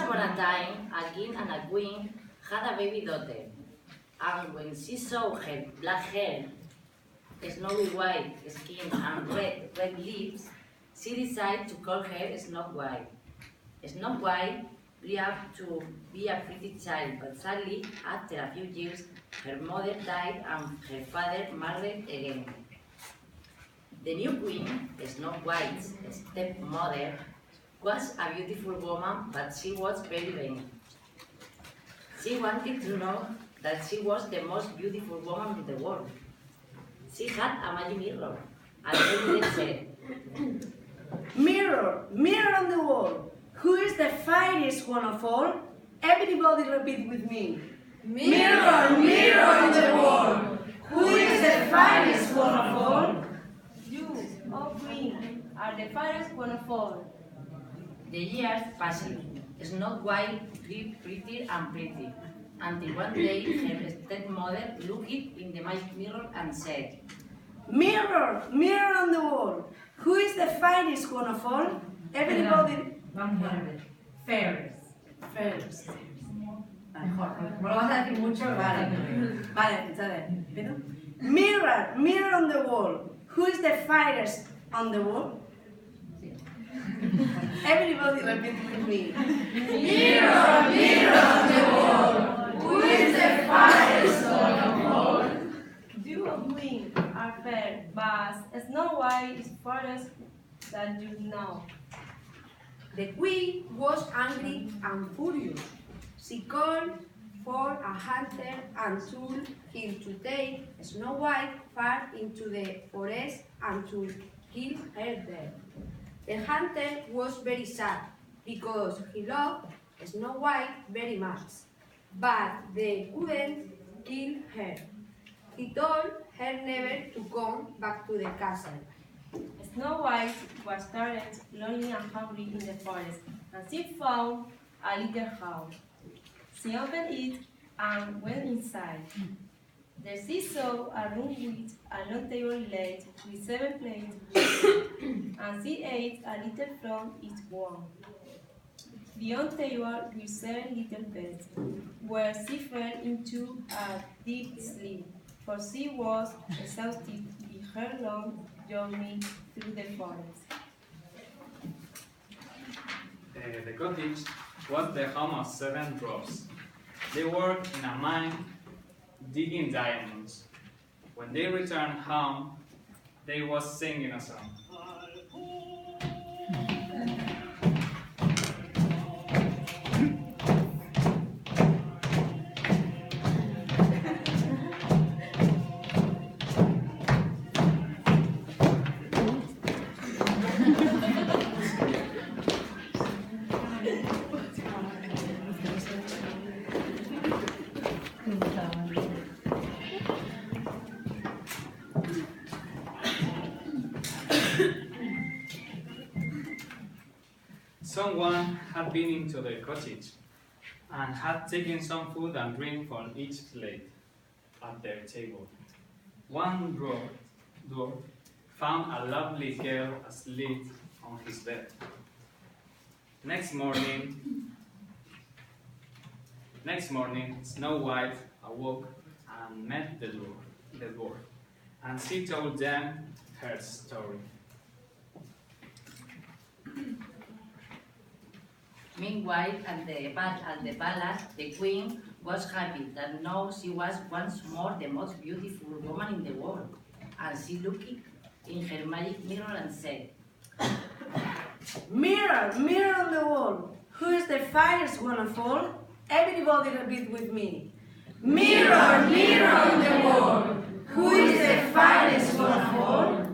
upon a time, a king and a queen had a baby daughter, and when she saw her black hair, snowy white skin, and red lips, she decided to call her Snow White. Snow White grew up to be a pretty child, but sadly, after a few years, her mother died and her father married again. The new queen, Snow White's stepmother, was a beautiful woman, but she was very vain. She wanted to know that she was the most beautiful woman in the world. She had a magic mirror, and every day said, "Mirror, mirror on the wall, who is the finest one of all?" Everybody repeat with me. Mirror, mirror on the wall, Who is the finest one of all? You, oh queen, are the finest one of all. The years passed. Snow White grew prettier and prettier, until one day her stepmother looked in the magic mirror and said, Mirror, mirror on the wall, who is the finest one of all? Everybody. Vamos a ver. Fairest. First. Mejor. Como lo vas a decir mucho, vale. Vale, entonces, ¿pero? Mirror, mirror on the wall, who is the finest on the wall? Everybody repeat with me. Mirror, mirror on the wall, who is the finest one of all? You, oh queen, are fair, but Snow White is fairest than you know. The queen was angry and furious. She called for a hunter and told him to take Snow White far into the forest and to kill her there. The hunter was very sad because he loved Snow White very much, but they couldn't kill her. He told her never to come back to the castle. Snow White was tired, lonely and hungry in the forest, and she found a little house. She opened it and went inside. There she saw a room with a long table laid with 7 plates, and she ate a little from each one. Beyond table were 7 little beds, where she fell into a deep sleep, for she was exhausted with her long journey through the forest. The cottage was the home of 7 dwarfs. They worked in a mine digging diamonds. When they returned home, they was singing a song. Someone had been into the cottage and had taken some food and drink from each plate at their table. One dwarf found a lovely girl asleep on his bed. Next morning, Snow White awoke and met the dwarf, and she told them her story. Meanwhile, at the palace, the queen was happy that now she was once more the most beautiful woman in the world, and she looked in her magic mirror and said, Mirror, mirror on the wall, who is the finest one of all? Everybody repeat with me. Mirror, mirror on the wall, who is the finest one of all?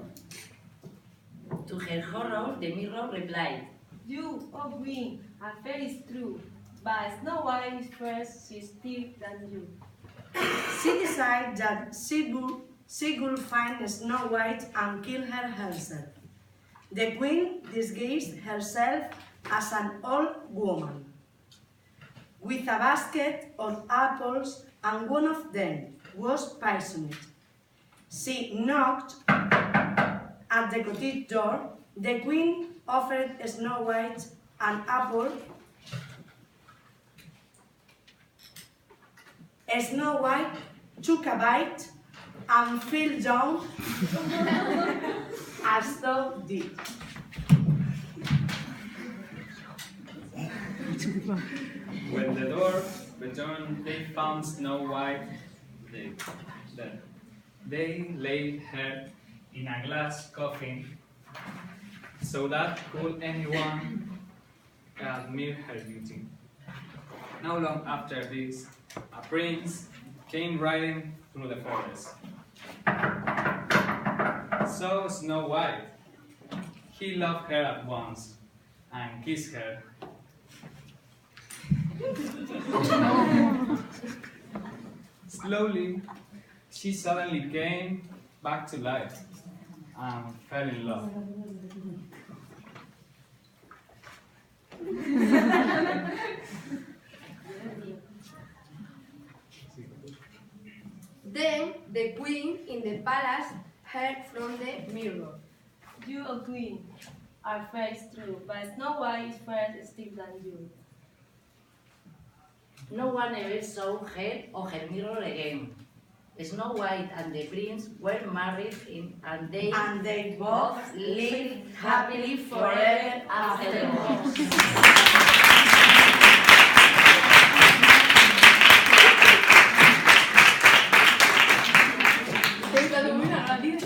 To her horror, the mirror replied, You, oh queen, are very true, but Snow White is first, she's still than you. She decided that she would find Snow White and kill her herself. The queen disguised herself as an old woman with a basket of apples, and one of them was poisoned. She knocked at the cottage door. The queen offered Snow White an apple Snow White took a bite and fell down as Thor did. When the dwarf returned, they found Snow White dead. They laid her in a glass coffin so that could anyone admire her beauty. Not long after this, a prince came riding through the forest. Saw Snow White. He loved her at once and kissed her. Slowly, she suddenly came back to life and fell in love. Then the queen in the palace heard from the mirror. You, O queen, are fair, it's true, but Snow White is fairer still than you. No one ever saw her or her mirror again. Snow White and the prince were married and they both lived happily forever afterwards.